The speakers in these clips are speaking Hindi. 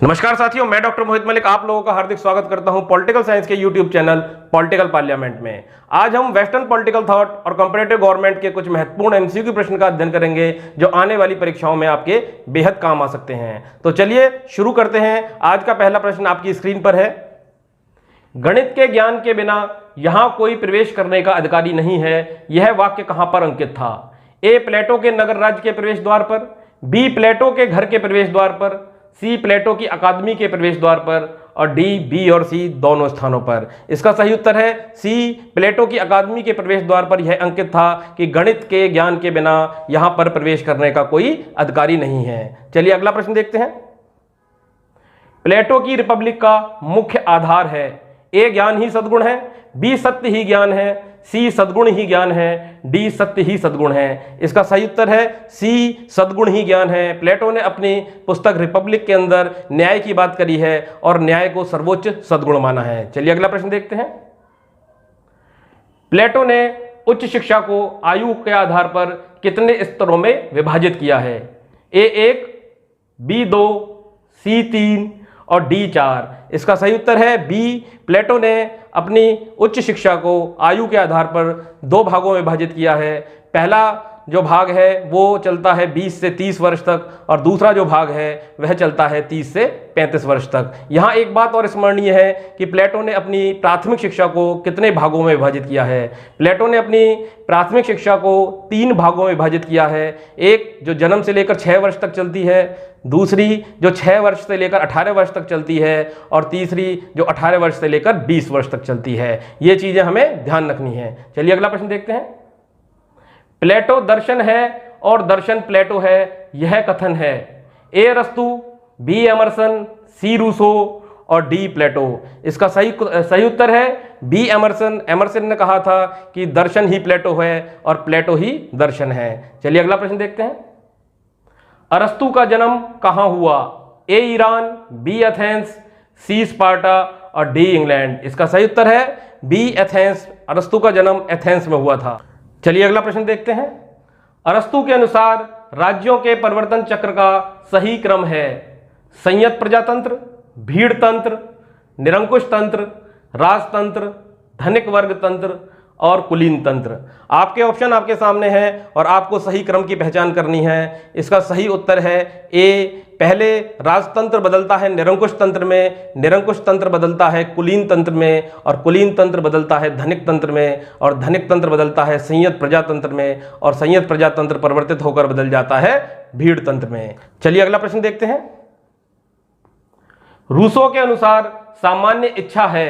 नमस्कार साथियों, मैं डॉक्टर मोहित मलिक आप लोगों का हार्दिक स्वागत करता हूं पॉलिटिकल साइंस के यूट्यूब चैनल पॉलिटिकल पार्लियामेंट में। आज हम वेस्टर्न पॉलिटिकल थॉट और कंपैरेटिव गवर्नमेंट के कुछ महत्वपूर्ण एमसीक्यू प्रश्न का अध्ययन करेंगे जो आने वाली परीक्षाओं में आपके बेहद काम आ सकते हैं। तो चलिए शुरू करते हैं। आज का पहला प्रश्न आपकी स्क्रीन पर है। गणित के ज्ञान के बिना यहां कोई प्रवेश करने का अधिकारी नहीं है, यह वाक्य कहां पर अंकित था? ए प्लेटो के नगर राज्य के प्रवेश द्वार पर, बी प्लेटो के घर के प्रवेश द्वार पर, सी प्लेटो की अकादमी के प्रवेश द्वार पर, और डी बी और सी दोनों स्थानों पर। इसका सही उत्तर है सी प्लेटो की अकादमी के प्रवेश द्वार पर यह अंकित था कि गणित के ज्ञान के बिना यहां पर प्रवेश करने का कोई अधिकारी नहीं है। चलिए अगला प्रश्न देखते हैं। प्लेटो की रिपब्लिक का मुख्य आधार है। ए ज्ञान ही सद्गुण है, बी सत्य ही ज्ञान है, सी सद्गुण ही ज्ञान है, डी सत्य ही सद्गुण है। इसका सही उत्तर है सी सद्गुण ही ज्ञान है। प्लेटो ने अपनी पुस्तक रिपब्लिक के अंदर न्याय की बात करी है और न्याय को सर्वोच्च सद्गुण माना है। चलिए अगला प्रश्न देखते हैं। प्लेटो ने उच्च शिक्षा को आयु के आधार पर कितने स्तरों में विभाजित किया है? A1, B2, C3 और D4। इसका सही उत्तर है बी। प्लेटो ने अपनी उच्च शिक्षा को आयु के आधार पर दो भागों में विभाजित किया है। पहला जो भाग है वो चलता है 20 से 30 वर्ष तक और दूसरा जो भाग है वह चलता है 30 से 35 वर्ष तक। यहाँ एक बात और स्मरणीय है कि प्लेटो ने अपनी प्राथमिक शिक्षा को कितने भागों में विभाजित किया है? प्लेटो ने अपनी प्राथमिक शिक्षा को 3 भागों में विभाजित किया है। एक जो जन्म से लेकर 6 वर्ष तक चलती है, दूसरी जो 6 वर्ष से लेकर 18 वर्ष तक चलती है, और तीसरी जो 18 वर्ष से लेकर 20 वर्ष तक चलती है। ये चीजें हमें ध्यान रखनी है। चलिए अगला प्रश्न देखते हैं। प्लेटो दर्शन है और दर्शन प्लेटो है, यह कथन है? ए अरस्तु, बी एमर्सन, सी रूसो और डी प्लेटो। इसका सही उत्तर है बी एमर्सन। एमर्सन ने कहा था कि दर्शन ही प्लेटो है और प्लेटो ही दर्शन है। चलिए अगला प्रश्न देखते हैं। अरस्तु का जन्म कहां हुआ? ए ईरान, बी एथेंस, सी स्पार्टा और डी इंग्लैंड। इसका सही उत्तर है बी एथेंस। अरस्तु का जन्म एथेंस में हुआ था। चलिए अगला प्रश्न देखते हैं। अरस्तु के अनुसार राज्यों के परिवर्तन चक्र का सही क्रम है? संयत प्रजातंत्र, भीड़ तंत्र, निरंकुश तंत्र, राजतंत्र, धनिक वर्ग तंत्र और कुलीन तंत्र। आपके ऑप्शन आपके सामने हैं और आपको सही क्रम की पहचान करनी है। इसका सही उत्तर है ए। पहले राजतंत्र बदलता है निरंकुश तंत्र में, निरंकुश तंत्र बदलता है कुलीन तंत्र में, और कुलीन तंत्र बदलता है धनिक तंत्र में, और धनिक तंत्र बदलता है संयत प्रजातंत्र में, और संयत प्रजातंत्र परिवर्तित होकर बदल जाता है भीड़ तंत्र में। चलिए अगला प्रश्न देखते हैं। रूसो के अनुसार सामान्य इच्छा है?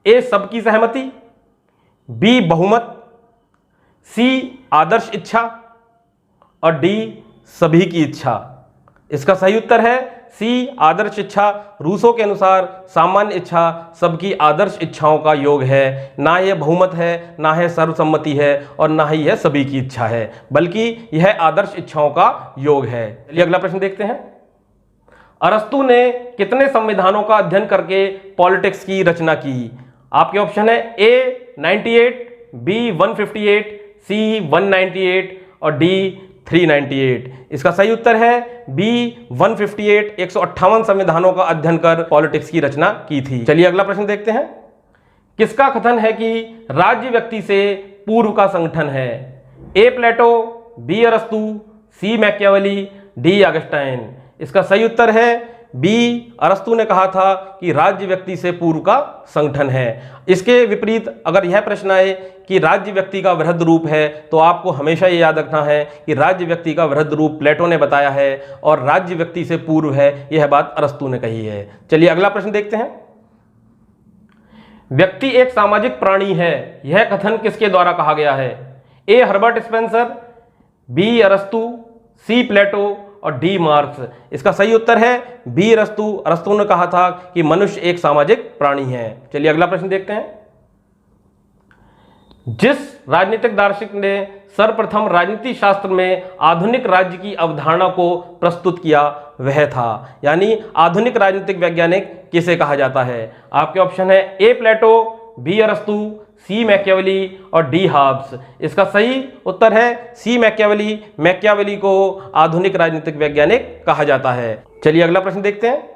ए सबकी सहमति, बी बहुमत, सी आदर्श इच्छा और डी सभी की इच्छा। इसका सही उत्तर है सी आदर्श इच्छा। रूसो के अनुसार सामान्य इच्छा सबकी आदर्श इच्छाओं का योग है। ना यह बहुमत है, ना है सर्वसम्मति है और ना ही यह सभी की इच्छा है, बल्कि यह आदर्श इच्छाओं का योग है। चलिए अगला प्रश्न देखते हैं। अरस्तु ने कितने संविधानों का अध्ययन करके पॉलिटिक्स की रचना की? आपके ऑप्शन है ए 98, बी 158, सी 198 और डी 398। इसका सही उत्तर है बी 158। 158 संविधानों का अध्ययन कर पॉलिटिक्स की रचना की थी। चलिए अगला प्रश्न देखते हैं। किसका कथन है कि राज्य व्यक्ति से पूर्व का संगठन है? ए प्लेटो, बी अरस्तु, सी मैकियावेली, डी ऑगस्टाइन। इसका सही उत्तर है बी। अरस्तु ने कहा था कि राज्य व्यक्ति से पूर्व का संगठन है। इसके विपरीत अगर यह प्रश्न आए कि राज्य व्यक्ति का वृहद रूप है, तो आपको हमेशा ये याद रखना है कि राज्य व्यक्ति का वृहद रूप प्लेटो ने बताया है और राज्य व्यक्ति से पूर्व है, यह बात अरस्तु ने कही है। चलिए अगला प्रश्न देखते हैं। व्यक्ति एक सामाजिक प्राणी है, यह कथन किसके द्वारा कहा गया है? ए हर्बर्ट स्पेंसर, बी अरस्तु, सी प्लेटो और डी मार्क्स। इसका सही उत्तर है बी अरस्तु। अरस्तु ने कहा था कि मनुष्य एक सामाजिक प्राणी है। चलिए अगला प्रश्न देखते हैं। जिस राजनीतिक दार्शनिक ने सर्वप्रथम राजनीति शास्त्र में आधुनिक राज्य की अवधारणा को प्रस्तुत किया वह था? यानी आधुनिक राजनीतिक वैज्ञानिक किसे कहा जाता है? आपके ऑप्शन है ए प्लेटो, बी अरस्तु, सी मैकियावेली और डी हॉब्स। इसका सही उत्तर है सी मैकियावेली। मैकियावेली को आधुनिक राजनीतिक वैज्ञानिक कहा जाता है। चलिए अगला प्रश्न देखते हैं।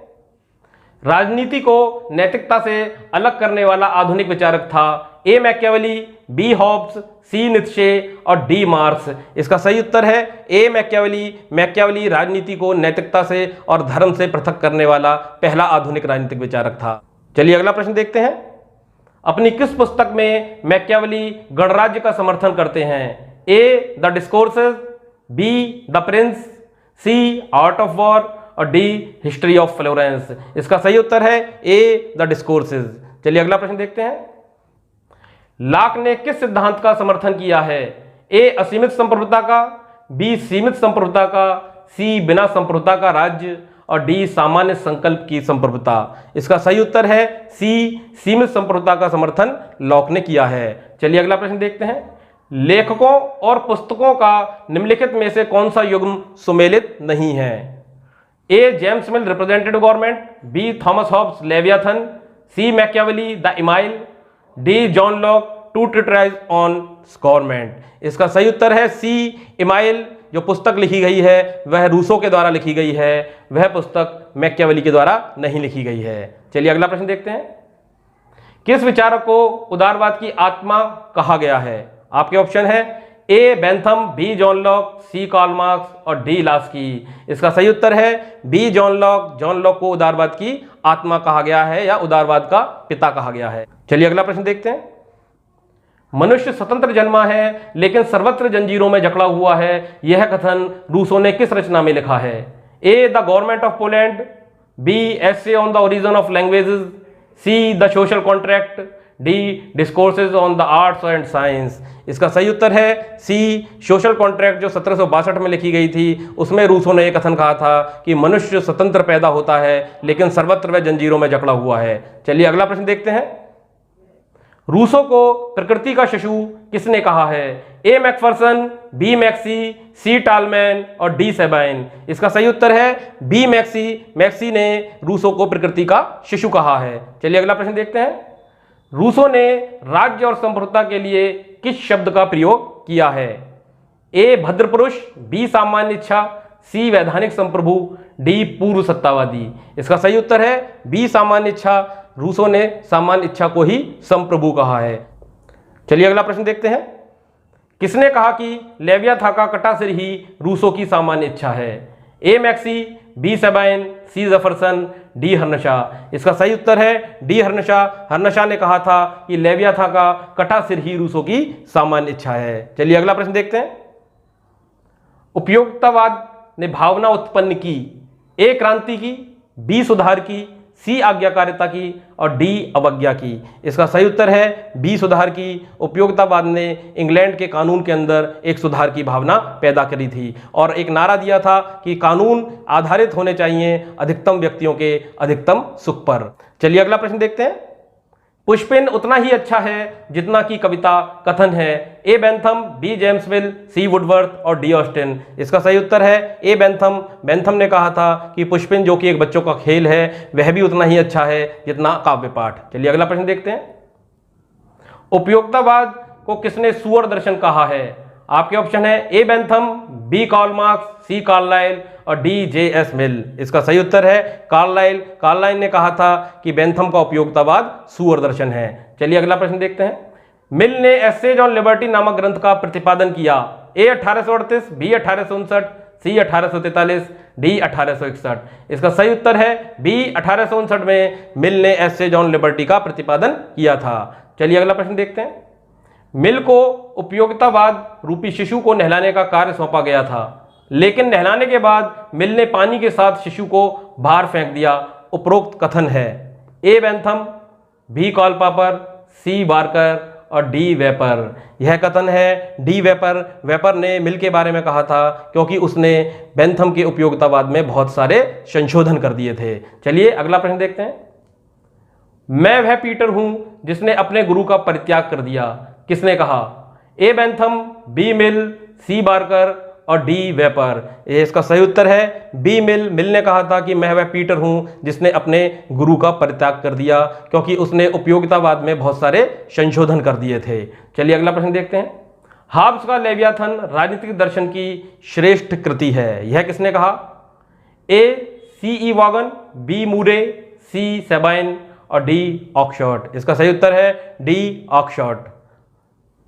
राजनीति को नैतिकता से अलग करने वाला आधुनिक विचारक था? ए मैकियावेली, बी हॉब्स, सी नीत्शे और डी मार्क्स। इसका सही उत्तर है ए मैकियावेली। मैकियावेली राजनीति को नैतिकता से और धर्म से पृथक करने वाला पहला आधुनिक राजनीतिक विचारक था। चलिए अगला प्रश्न देखते हैं। अपनी किस पुस्तक में मैकियावेली गणराज्य का समर्थन करते हैं? A the discourses, B the prince, C art of war और डी हिस्ट्री ऑफ फ्लोरेंस। इसका सही उत्तर है ए द डिस्कोर्सेस। चलिए अगला प्रश्न देखते हैं। लाक ने किस सिद्धांत का समर्थन किया है? ए असीमित संप्रभुता का, बी सीमित संप्रभुता का, सी बिना संप्रभुता का राज्य और डी सामान्य संकल्प की संप्रभुता। इसका सही उत्तर है सी सीमित संप्रभुता का समर्थन लॉक ने किया है। चलिए अगला प्रश्न देखते हैं। लेखकों और पुस्तकों का निम्नलिखित में से कौन सा युग्म सुमेलित नहीं है? A James Mill representative government, B Thomas Hobbes Leviathan, C Machiavelli the Emile, D John Locke two treatise on government. इसका सही उत्तर है सी इमाइल। जो पुस्तक लिखी गई है वह रूसो के द्वारा लिखी गई है, वह पुस्तक मैकियावेली के द्वारा नहीं लिखी गई है। चलिए अगला प्रश्न देखते हैं। किस विचारक को उदारवाद की आत्मा कहा गया है? आपके ऑप्शन है A Bentham, B John Locke, C Karl Marx और डी लास्की। इसका सही उत्तर है B John Locke. John Locke को उदारवाद की आत्मा कहा गया है या उदारवाद का पिता कहा गया है। चलिए अगला प्रश्न देखते हैं। मनुष्य स्वतंत्र जन्मा है लेकिन सर्वत्र जंजीरों में जकड़ा हुआ है, यह कथन रूसो ने किस रचना में लिखा है? A the government of Poland, B essay on the origin of languages, C the social contract, D discourses on the arts and science. इसका सही उत्तर है सी सोशल कॉन्ट्रैक्ट, जो 1762 में लिखी गई थी। उसमें रूसो ने यह कथन कहा था कि मनुष्य स्वतंत्र पैदा होता है लेकिन सर्वत्र वह जंजीरों में जकड़ा हुआ है। चलिए अगला प्रश्न देखते हैं। रूसो को प्रकृति का शिशु किसने कहा है? ए मैकफर्सन, बी मैक्सी, सी टालमैन और डी सेबाइन। इसका सही उत्तर है बी मैक्सी। मैक्सी ने रूसो को प्रकृति का शिशु कहा है। चलिए अगला प्रश्न देखते हैं। रूसो ने राज्य और संप्रभुता के लिए किस शब्द का प्रयोग किया है? ए भद्र पुरुष, बी सामान्य इच्छा, सी वैधानिक संप्रभु, डी पूर्व सत्तावादी। इसका सही उत्तर है बी सामान्य इच्छा। रूसो ने सामान्य इच्छा को ही संप्रभु कहा है। चलिए अगला प्रश्न देखते हैं। किसने कहा कि लेवियाथन का कटा सिर ही रूसो की सामान्य इच्छा है? ए मैक्सी, बी सेबाइन, सी जफरसन, डी हर्नशा। इसका सही उत्तर है डी हर्नशा। हर्नशा ने कहा था कि लेवियाथन का कटा सिर ही रूसो की सामान्य इच्छा है। चलिए अगला प्रश्न देखते हैं। उपयोगितावाद ने भावना उत्पन्न की? ए क्रांति की, बी सुधार की, सी आज्ञाकारिता की और डी अवज्ञा की। इसका सही उत्तर है बी सुधार की। उपयोगितावाद ने इंग्लैंड के कानून के अंदर एक सुधार की भावना पैदा करी थी और एक नारा दिया था कि कानून आधारित होने चाहिए अधिकतम व्यक्तियों के अधिकतम सुख पर। चलिए अगला प्रश्न देखते हैं। पुष्पिन उतना ही अच्छा है जितना कि कविता कथन है? A Bentham, B James mill, C Woodworth और डी ऑस्टिन। इसका सही उत्तर है ए बेंथम। बेंथम ने कहा था कि पुष्पिन जो कि एक बच्चों का खेल है वह भी उतना ही अच्छा है जितना काव्य पाठ। चलिए अगला प्रश्न देखते हैं। उपयोगितावाद को किसने सुअर दर्शन कहा है? आपके ऑप्शन है A Bentham, B Karl Marx, C Carlisle और डी जे एस मिल। इसका सही उत्तर है कार्लाइल। कार्लाइल ने कहा था कि बेंथम का उपयोगितावाद सुअर दर्शन है। चलिए अगला प्रश्न देखते हैं। मिल ने एसेज ऑन लिबर्टी नामक ग्रंथ का प्रतिपादन किया? ए 1838, बी 1859, सी 1843, डी 1861। इसका सही उत्तर है बी 1859 में मिल ने एसेज ऑन लिबर्टी का प्रतिपादन किया था। चलिए अगला प्रश्न देखते हैं। मिल को उपयोगितावाद रूपी शिशु को नहलाने का कार्य सौंपा गया था, लेकिन नहलाने के बाद मिल ने पानी के साथ शिशु को बाहर फेंक दिया। उपरोक्त कथन है? A Bentham, B Karl popper, C Barker और डी वेपर। यह कथन है डी वेपर। वेपर ने मिल के बारे में कहा था क्योंकि उसने बेंथम के उपयोगितावाद में बहुत सारे संशोधन कर दिए थे। चलिए अगला प्रश्न देखते हैं। मैं वह पीटर हूं जिसने अपने गुरु का परित्याग कर दिया, किसने कहा? ए बेंथम, बी मिल, सी बार्कर और डी वेपर। ये इसका सही उत्तर है बी मिल। मिल ने कहा था कि मैं वह पीटर हूं जिसने अपने गुरु का परित्याग कर दिया क्योंकि उसने उपयोगितावाद में बहुत सारे संशोधन कर दिए थे। चलिए अगला प्रश्न देखते हैं। हाब्स का लेवियाथन राजनीतिक दर्शन की श्रेष्ठ कृति है, यह किसने कहा? ए सी ई वॉगन, बी मूरे, सी सेबाइन और डी ऑक्सफोर्ड। इसका सही उत्तर है डी ऑक्सफोर्ड।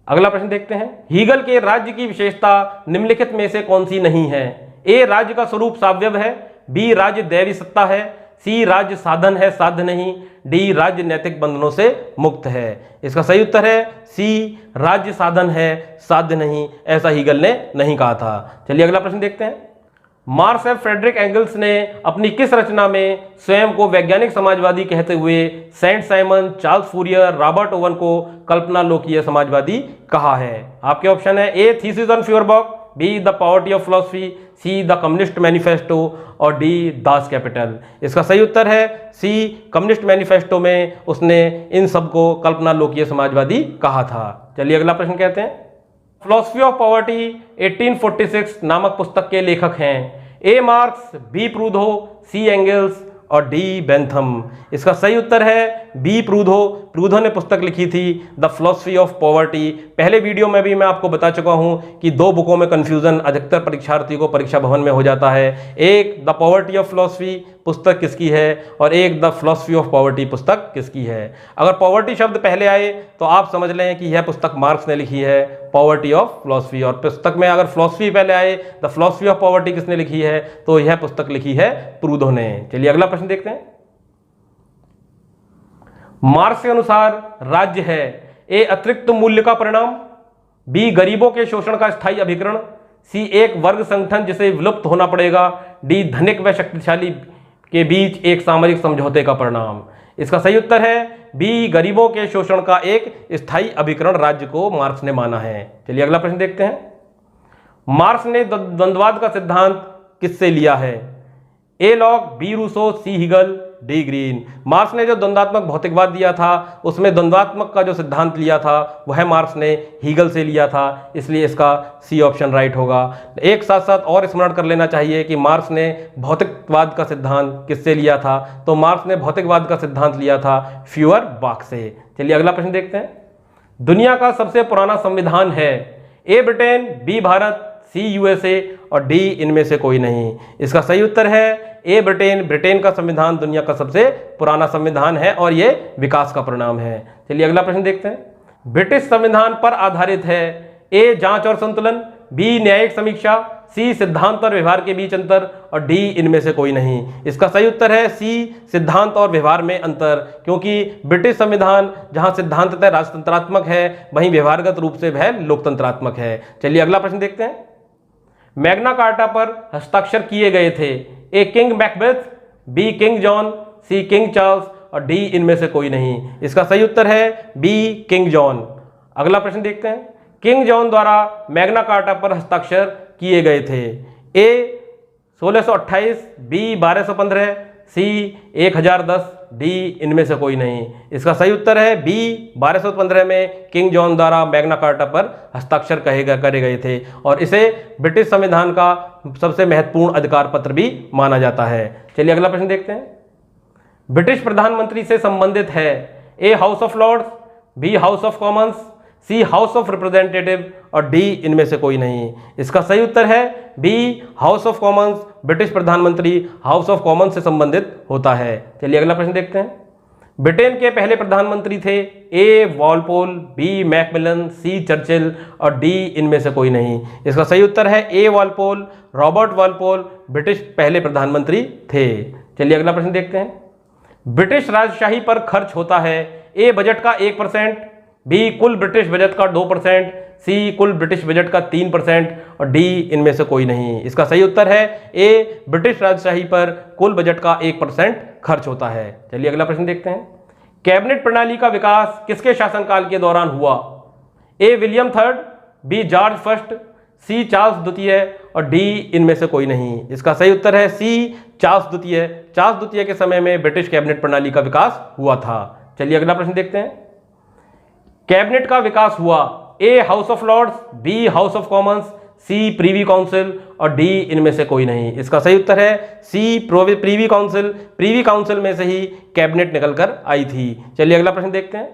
अगला प्रश्न देखते हैं, हीगल के राज्य की विशेषता निम्नलिखित में से कौन सी नहीं है? ए राज्य का स्वरूप सावयव है, बी राज्य दैवी सत्ता है, सी राज्य साधन है साध्य नहीं, डी राज्य नैतिक बंधनों से मुक्त है। इसका सही उत्तर है सी राज्य साधन है साध्य नहीं, ऐसा हीगल ने नहीं कहा था। चलिए अगला प्रश्न देखते हैं, मार्क्स एफ फ्रेडरिक एंगल्स ने अपनी किस रचना में स्वयं को वैज्ञानिक समाजवादी कहते हुए Saint Simon, Charles Fourier, Robert Owen को कल्पना लोकीय समाजवादी कहा है? आपके ऑप्शन है A thesis on Feuerbach, B the poverty of philosophy, C the communist manifesto और डी दास कैपिटल। इसका सही उत्तर है सी कम्युनिस्ट मैनिफेस्टो में उसने इन सबको कल्पना लोकीय समाजवादी कहा था। चलिए अगला प्रश्न कहते हैं, फिलॉसफी ऑफ पॉवर्टी 1846 नामक पुस्तक के लेखक हैं ए मार्क्स, बी प्रूधो, सी एंगल्स और डी बेंथम। इसका सही उत्तर है बी प्रूधो। प्रूधो ने पुस्तक लिखी थी द फिलॉसफी ऑफ पॉवर्टी। पहले वीडियो में भी मैं आपको बता चुका हूं कि दो बुकों में कंफ्यूजन अधिकतर परीक्षार्थी को परीक्षा भवन में हो जाता है, एक द पॉवर्टी ऑफ फिलॉसफी पुस्तक किसकी है और एक द फिलॉसफी ऑफ पॉवर्टी पुस्तक किसकी है। अगर पॉवर्टी शब्द पहले आए तो आप समझ लें कि यह पुस्तक मार्क्स ने लिखी है, पॉवर्टी ऑफ फिलॉसफी, और पुस्तक में अगर फिलॉसफी पहले आए द फिलॉसफी ऑफ पॉवर्टी किसने लिखी है तो यह पुस्तक लिखी है प्रूधो ने। चलिए अगला प्रश्न देखते हैं, मार्क्स के अनुसार राज्य है ए अतिरिक्त मूल्य का परिणाम, बी गरीबों के शोषण का स्थायी अभिकरण, सी एक वर्ग संगठन जिसे विलुप्त होना पड़ेगा, डी धनिक व शक्तिशाली के बीच एक सामरिक समझौते का परिणाम। इसका सही उत्तर है बी गरीबों के शोषण का एक स्थायी अभिकरण राज्य को मार्क्स ने माना है। चलिए अगला प्रश्न देखते हैं, मार्क्स ने द्वंद्ववाद का सिद्धांत किससे लिया है? ए लॉक, बी रूसो, सी हीगल, डी ग्रीन। मार्क्स ने जो द्वंद्वात्मक भौतिकवाद दिया था उसमें द्वंद्वात्मक का जो सिद्धांत लिया था वह मार्क्स ने हीगल से लिया था, इसलिए इसका सी ऑप्शन राइट होगा। एक साथ साथ और स्मरण कर लेना चाहिए कि मार्क्स ने भौतिकवाद का सिद्धांत किससे लिया था, तो मार्क्स ने भौतिकवाद का सिद्धांत लिया था फ्यूअरबाख से। चलिए अगला प्रश्न देखते हैं, दुनिया का सबसे पुराना संविधान है A Britain, B Bharat, C USA और डी इनमें से कोई नहीं। इसका सही उत्तर है ए ब्रिटेन। ब्रिटेन का संविधान दुनिया का सबसे पुराना संविधान है और यह विकास का परिणाम है। चलिए अगला प्रश्न देखते हैं, ब्रिटिश संविधान पर आधारित है ए जांच और संतुलन, बी न्यायिक समीक्षा, सी सिद्धांत और व्यवहार के बीच अंतर और डी इनमें से कोई नहीं। इसका सही उत्तर है सी सिद्धांत और व्यवहार में अंतर, क्योंकि ब्रिटिश संविधान जहां सिद्धांततः राजतंत्रात्मक है वहीं व्यवहारगत रूप से वह लोकतंत्रात्मक है। चलिए अगला प्रश्न देखते हैं, मैग्ना कार्टा पर हस्ताक्षर किए गए थे A King Macbeth, B King John, C King Charles और डी इनमें से कोई नहीं। इसका सही उत्तर है बी किंग जॉन। अगला प्रश्न देखते हैं, किंग जॉन द्वारा मैग्ना कार्टा पर हस्ताक्षर किए गए थे ए 1628, बी 1215, सी 1010, डी इनमें से कोई नहीं। इसका सही उत्तर है बी 1215 में किंग जॉन द्वारा मैग्ना कार्टा पर हस्ताक्षर करे गए थे और इसे ब्रिटिश संविधान का सबसे महत्वपूर्ण अधिकार पत्र भी माना जाता है। चलिए अगला प्रश्न देखते हैं, ब्रिटिश प्रधानमंत्री से संबंधित है A House of Lords, B House of Commons, C House of Representative और डी इनमें से कोई नहीं। इसका सही उत्तर है B House of Commons. British प्रधानमंत्री हाउस ऑफ कॉमन्स से संबंधित होता है। चलिए अगला प्रश्न देखते हैं, ब्रिटेन के पहले प्रधानमंत्री थे ए वॉलपोल, बी मैकमिलन, सी चर्चिल और डी इनमें से कोई नहीं। इसका सही उत्तर है ए वॉलपोल। रॉबर्ट वॉलपोल ब्रिटिश पहले प्रधानमंत्री थे। चलिए अगला प्रश्न देखते हैं, ब्रिटिश राजशाही पर खर्च होता है ए बजट का 1%, बी कुल ब्रिटिश बजट का 2%, सी कुल ब्रिटिश बजट का 3% और डी इनमें से कोई नहीं। इसका सही उत्तर है ए ब्रिटिश राजशाही पर कुल बजट का 1% खर्च होता है। चलिए अगला प्रश्न देखते हैं, कैबिनेट प्रणाली का विकास किसके शासनकाल के दौरान हुआ? A William Third, B George First, C Charles द्वितीय और डी इनमें से कोई नहीं। इसका सही उत्तर है सी चार्ल्स द्वितीय। चार्ल्स द्वितीय के समय में ब्रिटिश कैबिनेट प्रणाली का विकास हुआ था। चलिए अगला प्रश्न देखते हैं, कैबिनेट का विकास हुआ A House of Lords, B House of Commons, C Privy Council और डी इनमें से कोई नहीं। इसका सही उत्तर है C Privy Council. Privy Council में से ही कैबिनेट निकलकर आई थी। चलिए अगला प्रश्न देखते हैं,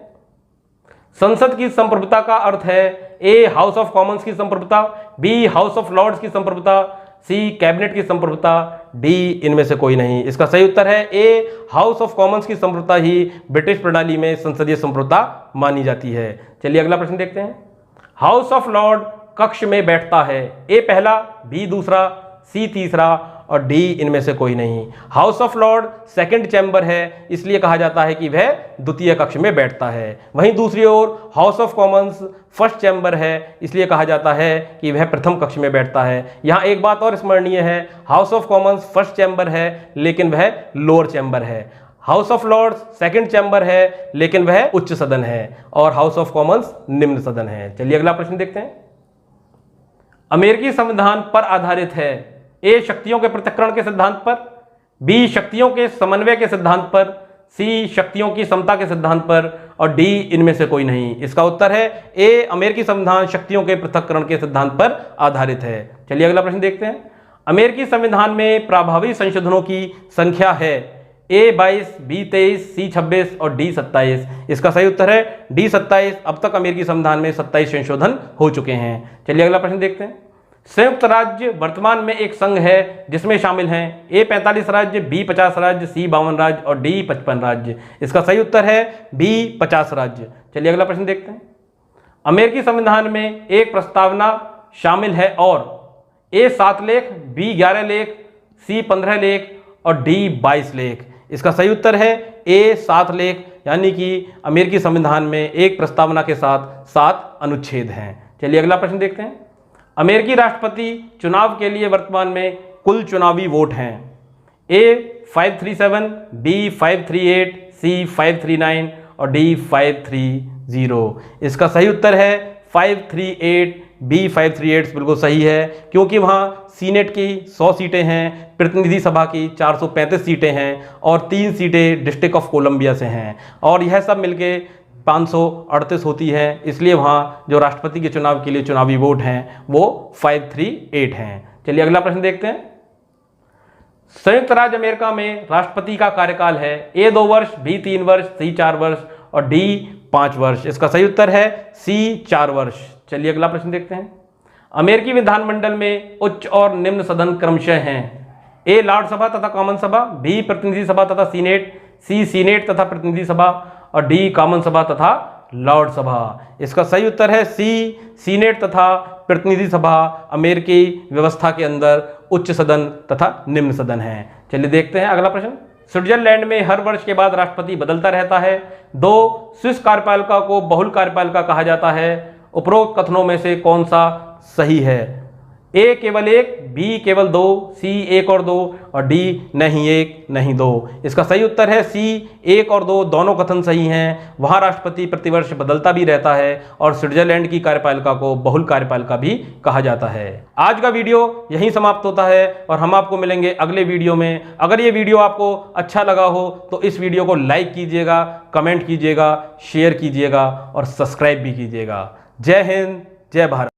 संसद की संप्रभुता का अर्थ है ए हाउस ऑफ कॉमन्स की संप्रभुता, बी हाउस ऑफ लॉर्ड्स की संप्रभुता, सी कैबिनेट की संप्रभुता, डी इनमें से कोई नहीं। इसका सही उत्तर है ए, हाउस ऑफ कॉमन्स की संप्रभुता ही ब्रिटिश प्रणाली में संसदीय संप्रभुता मानी जाती है। चलिए अगला प्रश्न देखते हैं। हाउस ऑफ लॉर्ड कक्ष में बैठता है, ए पहला, बी दूसरा, सी तीसरा और डी इनमें से कोई नहीं। House of Lord second chamber है, इसलिए कहा जाता है कि वह द्वितीय कक्ष में बैठता है। वहीं दूसरी ओर House of Commons first chamber है, इसलिए कहा जाता है कि वह प्रथम कक्ष में बैठता है। यहाँ एक बात और स्मरणीय है, House of Commons first chamber है लेकिन वह लोअर चैम्बर है। House of Lords second chamber है लेकिन वह उच्च सदन है और हाउस ऑफ कॉमन्स निम्न सदन है। चलिए अगला प्रश्न देखते हैं। अमेरिकी संविधान पर आधारित है, ए शक्तियों के पृथक्करण के सिद्धांत पर, बी शक्तियों के समन्वय के सिद्धांत पर, सी शक्तियों की समता के सिद्धांत पर और डी इनमें से कोई नहीं। इसका उत्तर है ए, अमेरिकी संविधान शक्तियों के पृथक्करण के सिद्धांत पर आधारित है। चलिए अगला प्रश्न देखते हैं। अमेरिकी संविधान में प्रभावी संशोधनों की संख्या है, ए 22, बी 23, सी 26 और डी 27। इसका सही उत्तर है डी 27। अब तक अमेरिकी संविधान में 27 संशोधन हो चुके हैं। चलिए अगला प्रश्न देखते हैं। संयुक्त राज्य वर्तमान में एक संघ है जिसमें शामिल हैं ए 45 राज्य, बी 50 राज्य, सी 52 राज्य और डी 55 राज्य। इसका सही उत्तर है बी 50 राज्य। चलिए अगला प्रश्न देखते हैं। अमेरिकी संविधान में एक प्रस्तावना शामिल है और ए 7 लेख, बी 11 लेख, सी 15 लेख और डी 22 लेख। इसका सही उत्तर है ए 7 लेख, यानी कि अमेरिकी संविधान में एक प्रस्तावना के साथ 7 अनुच्छेद हैं। चलिए अगला प्रश्न देखते हैं। अमेरिकी राष्ट्रपति चुनाव के लिए वर्तमान में कुल चुनावी वोट हैं, ए 537, बी 538, सी 539 और डी 530। इसका सही उत्तर है 538, बी 538 बिल्कुल सही है, क्योंकि वहाँ सीनेट की 100 सीटें हैं, प्रतिनिधि सभा की 435 सीटें हैं और 3 सीटें डिस्ट्रिक्ट ऑफ कोलंबिया से हैं और यह सब मिलके 538 होती है। इसलिए वहाँ जो राष्ट्रपति के चुनाव के लिए चुनावी वोट हैं वो 538 हैं। चलिए अगला प्रश्न देखते हैं। संयुक्त राज्य अमेरिका में राष्ट्रपति का कार्यकाल है, ए 2 वर्ष, बी 3 वर्ष, सी 4 वर्ष और डी 5 वर्ष। इसका सही उत्तर है सी 4 वर्ष। चलिए अगला प्रश्न देखते हैं। अमेरिकी विधानमंडल में उच्च और निम्न सदन क्रमशः हैं, ए लॉर्ड सभा तथा कॉमन सभा, बी प्रतिनिधि सभा तथा सीनेट, सी सीनेट तथा प्रतिनिधि सभा और डी कॉमन सभा तथा लॉर्ड सभा। इसका सही उत्तर है सी, सीनेट तथा प्रतिनिधि सभा अमेरिकी व्यवस्था के अंदर उच्च सदन तथा निम्न सदन है। चलिए देखते हैं अगला प्रश्न। स्विट्जरलैंड में हर वर्ष के बाद राष्ट्रपति बदलता रहता है। 2 स्विस कार्यपालिका को बहुल कार्यपालिका कहा जाता है। उपरोक्त कथनों में से कौन सा सही है? ए केवल 1, बी केवल 2, सी 1 और 2 और डी नहीं 1 नहीं 2। इसका सही उत्तर है सी, 1 और 2 दोनों कथन सही हैं। वहाँ राष्ट्रपति प्रतिवर्ष बदलता भी रहता है और स्विट्जरलैंड की कार्यपालिका को बहुल कार्यपालिका भी कहा जाता है। आज का वीडियो यहीं समाप्त होता है और हम आपको मिलेंगे अगले वीडियो में। अगर ये वीडियो आपको अच्छा लगा हो तो इस वीडियो को लाइक कीजिएगा, कमेंट कीजिएगा, शेयर कीजिएगा और सब्सक्राइब भी कीजिएगा। जय हिंद, जय भारत।